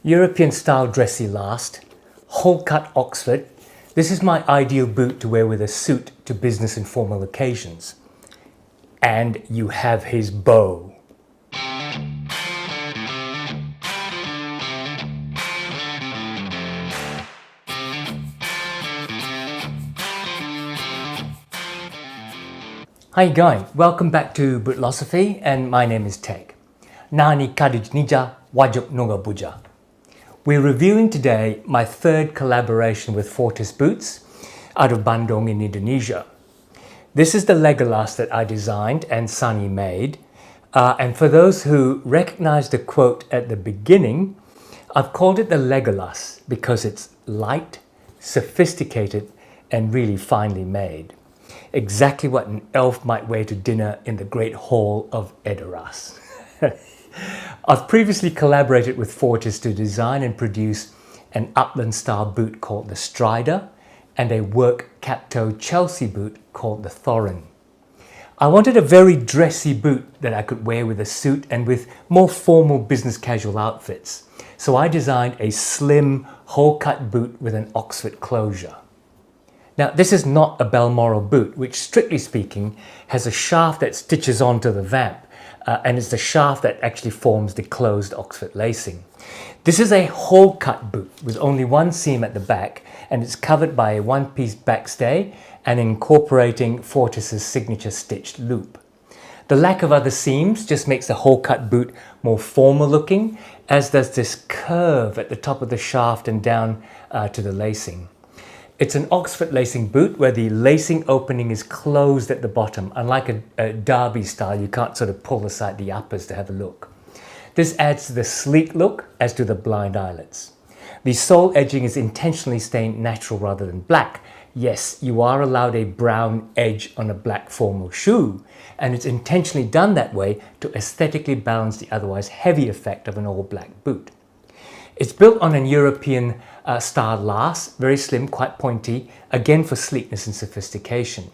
European style dressy last, Wholecut Oxford. This is my ideal boot to wear with a suit to business and formal occasions. And you have his bow. How you going? Welcome back to Bootlosophy, and my name is Teg. Nani kadij nija wajok noga buja. We're reviewing today my third collaboration with Fortis Boots out of Bandung in Indonesia. This is the Legolas that I designed and Sunny made. And for those who recognize the quote at the beginning, I've called it the Legolas because it's light, sophisticated, and really finely made. Exactly what an elf might wear to dinner in the Great Hall of Edoras. I've previously collaborated with Fortis to design and produce an upland-style boot called the Strider and a work cap-toe Chelsea boot called the Thorin. I wanted a very dressy boot that I could wear with a suit and with more formal business casual outfits. So I designed a slim, hole-cut boot with an Oxford closure. Now, this is not a Balmoral boot, which strictly speaking has a shaft that stitches onto the vamp, and it's the shaft that actually forms the closed Oxford lacing. This is a hole-cut boot with only one seam at the back, and it's covered by a one-piece backstay and incorporating Fortis's signature stitched loop. The lack of other seams just makes the hole-cut boot more formal looking, as does this curve at the top of the shaft and down to the lacing. It's an Oxford lacing boot where the lacing opening is closed at the bottom. Unlike a derby style, you can't sort of pull aside the uppers to have a look. This adds to the sleek look as do the blind eyelets. The sole edging is intentionally stained natural rather than black. Yes, you are allowed a brown edge on a black formal shoe, and it's intentionally done that way to aesthetically balance the otherwise heavy effect of an all-black boot. It's built on an European style last, very slim, quite pointy, again for sleekness and sophistication.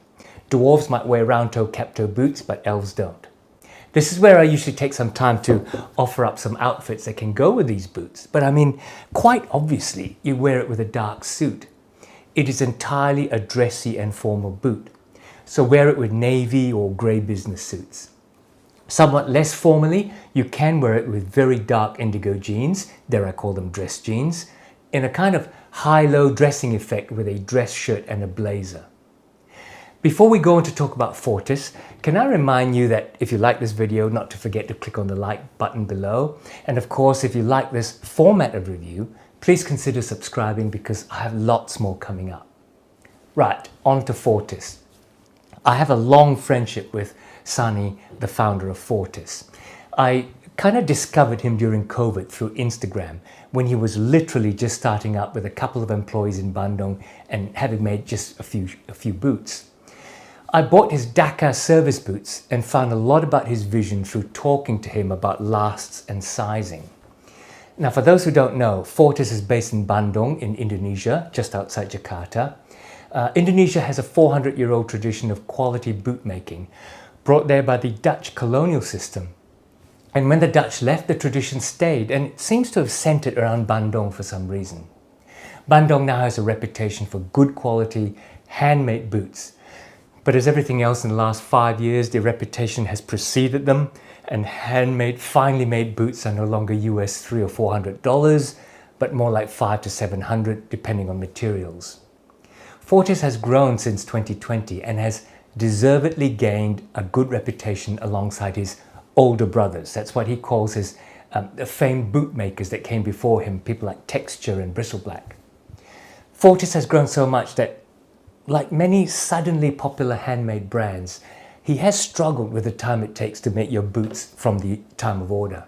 Dwarves might wear round-toe cap-toe boots, but elves don't. This is where I usually take some time to offer up some outfits that can go with these boots. But I mean, quite obviously, you wear it with a dark suit. It is entirely a dressy and formal boot. So wear it with navy or grey business suits. Somewhat less formally, you can wear it with very dark indigo jeans, dare I call them dress jeans, in a kind of high-low dressing effect with a dress shirt and a blazer. Before we go on to talk about Fortis, can I remind you that if you like this video, not to forget to click on the like button below. And of course, if you like this format of review, please consider subscribing because I have lots more coming up. Right, on to Fortis. I have a long friendship with Sunny, the founder of Fortis. I kind of discovered him during COVID through Instagram when he was literally just starting up with a couple of employees in Bandung and having made just a few boots. I bought his Dakar service boots and found a lot about his vision through talking to him about lasts and sizing. Now, for those who don't know, Fortis is based in Bandung in Indonesia, just outside Jakarta. Indonesia has a 400-year-old tradition of quality boot making, brought there by the Dutch colonial system. And when the Dutch left, the tradition stayed, and it seems to have centered around Bandung for some reason. Bandung now has a reputation for good quality, handmade boots. But as everything else in the last 5 years, their reputation has preceded them, and handmade, finely made boots are no longer US $300 or $400, but more like $500 to $700, depending on materials. Fortis has grown since 2020 and has deservedly gained a good reputation alongside his older brothers. That's what he calls his famed boot makers that came before him, people like Texture and Bristleblack. Fortis has grown so much that, like many suddenly popular handmade brands, he has struggled with the time it takes to make your boots from the time of order.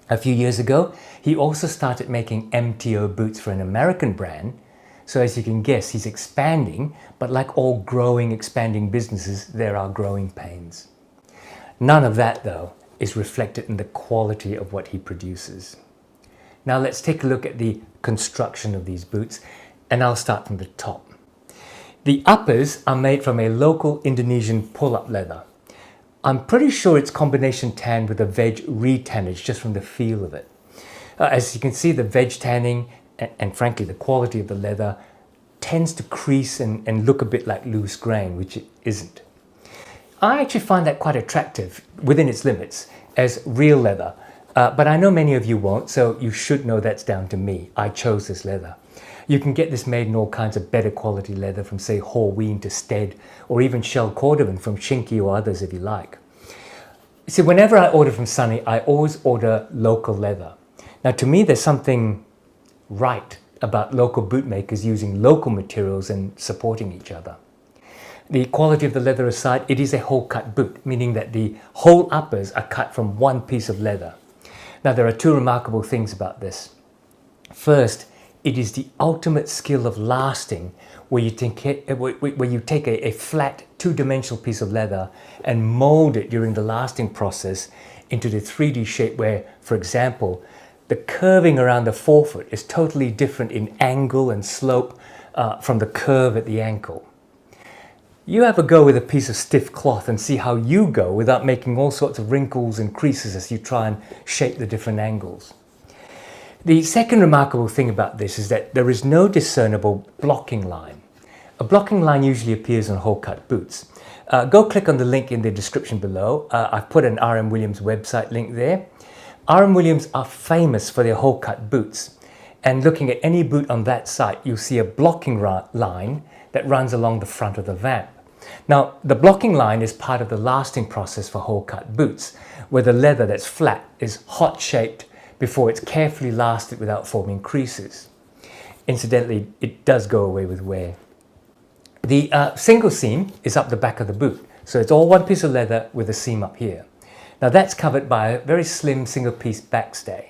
A few years ago, he also started making MTO boots for an American brand. So as you can guess, he's expanding, but like all growing, expanding businesses, there are growing pains. None of that, though, is reflected in the quality of what he produces. Now let's take a look at the construction of these boots, and I'll start from the top. The uppers are made from a local Indonesian pull-up leather. I'm pretty sure it's combination tan with a veg retannage just from the feel of it. As you can see, the veg tanning and frankly the quality of the leather tends to crease and look a bit like loose grain, which it isn't. I actually find that quite attractive within its limits as real leather, but I know many of you won't, so you should know that's down to me. I chose this leather. You can get this made in all kinds of better quality leather from, say, Horween to Stead, or even Shell Cordovan from Chinky or others if you like. See, whenever I order from Sunny, I always order local leather. Now, to me, there's something right about local boot makers using local materials and supporting each other. The quality of the leather aside, it is a whole cut boot, meaning that the whole uppers are cut from one piece of leather. Now, there are two remarkable things about this. First, it is the ultimate skill of lasting, where you take a flat two-dimensional piece of leather and mold it during the lasting process into the 3D shape where, for example, the curving around the forefoot is totally different in angle and slope from the curve at the ankle. You have a go with a piece of stiff cloth and see how you go without making all sorts of wrinkles and creases as you try and shape the different angles. The second remarkable thing about this is that there is no discernible blocking line. A blocking line usually appears on whole cut boots. Go click on the link in the description below. I've put an R.M. Williams website link there. R.M. Williams are famous for their whole cut boots. And looking at any boot on that site, you'll see a blocking line that runs along the front of the vamp. Now, the blocking line is part of the lasting process for whole cut boots, where the leather that's flat is hot shaped before it's carefully lasted without forming creases. Incidentally, it does go away with wear. The single seam is up the back of the boot, so it's all one piece of leather with a seam up here. Now that's covered by a very slim single piece backstay.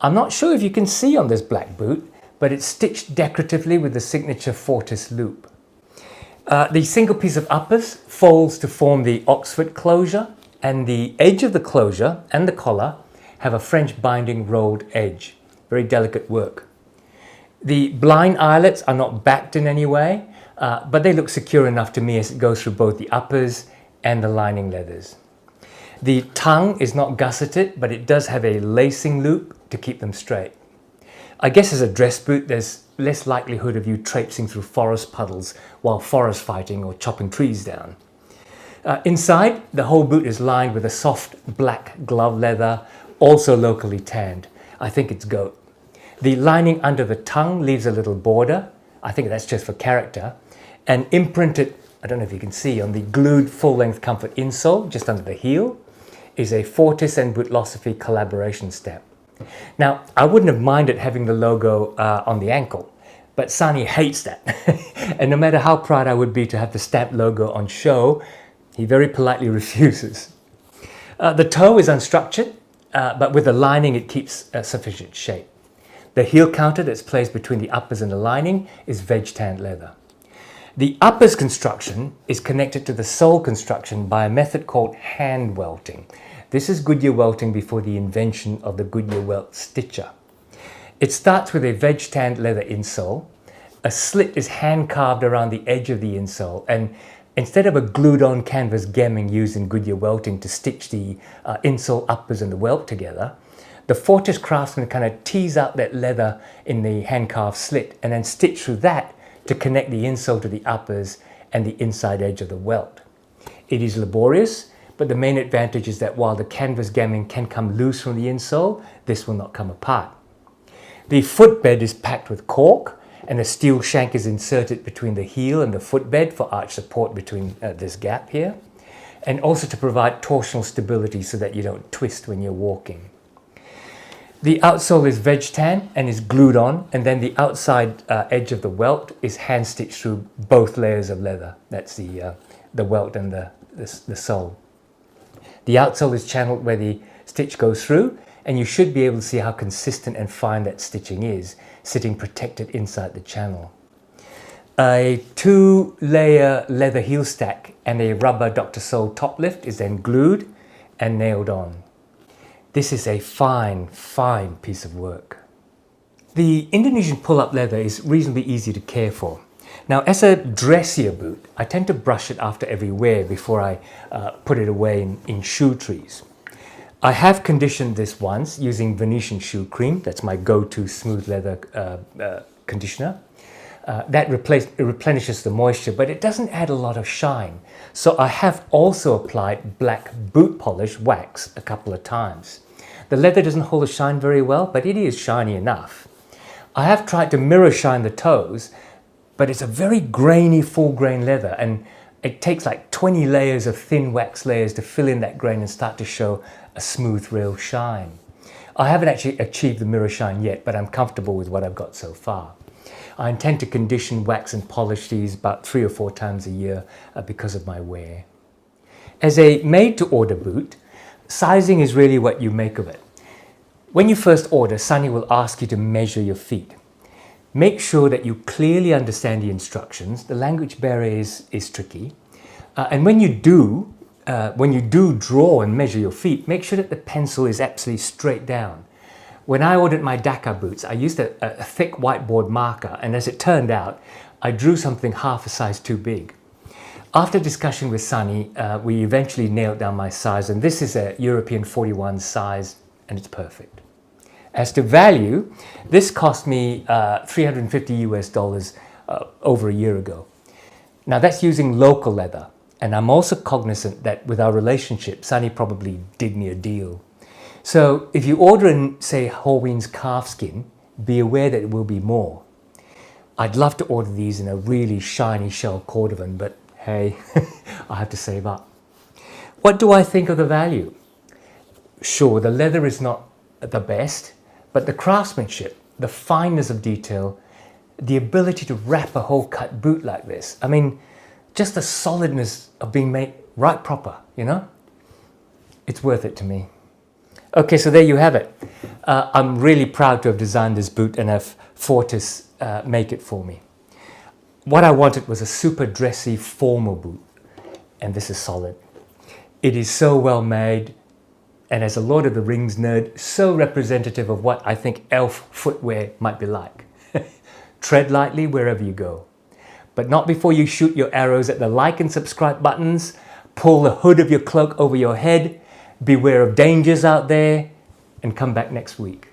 I'm not sure if you can see on this black boot, but it's stitched decoratively with the signature Fortis loop. The single piece of uppers folds to form the Oxford closure, and the edge of the closure and the collar have a French binding rolled edge. Very delicate work. The blind eyelets are not backed in any way, but they look secure enough to me as it goes through both the uppers and the lining leathers. The tongue is not gusseted, but it does have a lacing loop to keep them straight. I guess as a dress boot, there's less likelihood of you traipsing through forest puddles while forest fighting or chopping trees down. Inside, the whole boot is lined with a soft black glove leather, also locally tanned. I think it's goat. The lining under the tongue leaves a little border. I think that's just for character. And imprinted, I don't know if you can see, on the glued full-length comfort insole just under the heel is a Fortis and Bootlosophy collaboration stamp. Now, I wouldn't have minded having the logo on the ankle, but Sunny hates that. And no matter how proud I would be to have the stamp logo on show, he very politely refuses. The toe is unstructured, but with the lining it keeps sufficient shape. The heel counter that's placed between the uppers and the lining is veg tanned leather. The uppers construction is connected to the sole construction by a method called hand welting. This is Goodyear welting before the invention of the Goodyear welt stitcher. It starts with a veg tanned leather insole. A slit is hand carved around the edge of the insole, and instead of a glued on canvas gemming used in Goodyear welting to stitch the insole, uppers and the welt together, the Fortis craftsman kind of tease out that leather in the hand carved slit and then stitch through that to connect the insole to the uppers and the inside edge of the welt. It is laborious, but the main advantage is that while the canvas gemming can come loose from the insole, this will not come apart. The footbed is packed with cork, and a steel shank is inserted between the heel and the footbed for arch support between this gap here, and also to provide torsional stability so that you don't twist when you're walking. The outsole is veg tan and is glued on, and then the outside edge of the welt is hand stitched through both layers of leather. That's the welt and the sole. The outsole is channeled where the stitch goes through, and you should be able to see how consistent and fine that stitching is, sitting protected inside the channel. A 2-layer leather heel stack and a rubber Dr. Sole top lift is then glued and nailed on. This is a fine, fine piece of work. The Indonesian pull-up leather is reasonably easy to care for. Now, as a dressier boot, I tend to brush it after every wear before I put it away in shoe trees. I have conditioned this once using Venetian shoe cream. That's my go-to smooth leather conditioner. That replenishes the moisture, but it doesn't add a lot of shine. So I have also applied black boot polish wax a couple of times. The leather doesn't hold the shine very well, but it is shiny enough. I have tried to mirror shine the toes, but it's a very grainy, full grain leather, and it takes like 20 layers of thin wax layers to fill in that grain and start to show a smooth, real shine. I haven't actually achieved the mirror shine yet, but I'm comfortable with what I've got so far. I intend to condition, wax and polish these about 3 or 4 times a year because of my wear. As a made-to-order boot, sizing is really what you make of it. When you first order, Sunny will ask you to measure your feet. Make sure that you clearly understand the instructions. The language barrier is tricky. And when you do draw and measure your feet, make sure that the pencil is absolutely straight down. When I ordered my Dakar boots, I used a thick whiteboard marker, and as it turned out, I drew something half a size too big. After discussion with Sunny, we eventually nailed down my size, and this is a European 41 size, and it's perfect. As to value, this cost me $350 over a year ago. Now that's using local leather, and I'm also cognizant that with our relationship, Sunny probably did me a deal. So if you order in, say, Horween's calfskin, be aware that it will be more. I'd love to order these in a really shiny shell cordovan, but hey, I have to save up. What do I think of the value? Sure, the leather is not the best, but the craftsmanship, the fineness of detail, the ability to wrap a whole cut boot like this, I mean, just the solidness of being made right proper, you know? It's worth it to me. Okay, so there you have it. I'm really proud to have designed this boot and have Fortis make it for me. What I wanted was a super dressy, formal boot, and this is solid. It is so well made, and as a Lord of the Rings nerd, so representative of what I think elf footwear might be like. Tread lightly wherever you go, but not before you shoot your arrows at the like and subscribe buttons, pull the hood of your cloak over your head, beware of dangers out there, and come back next week.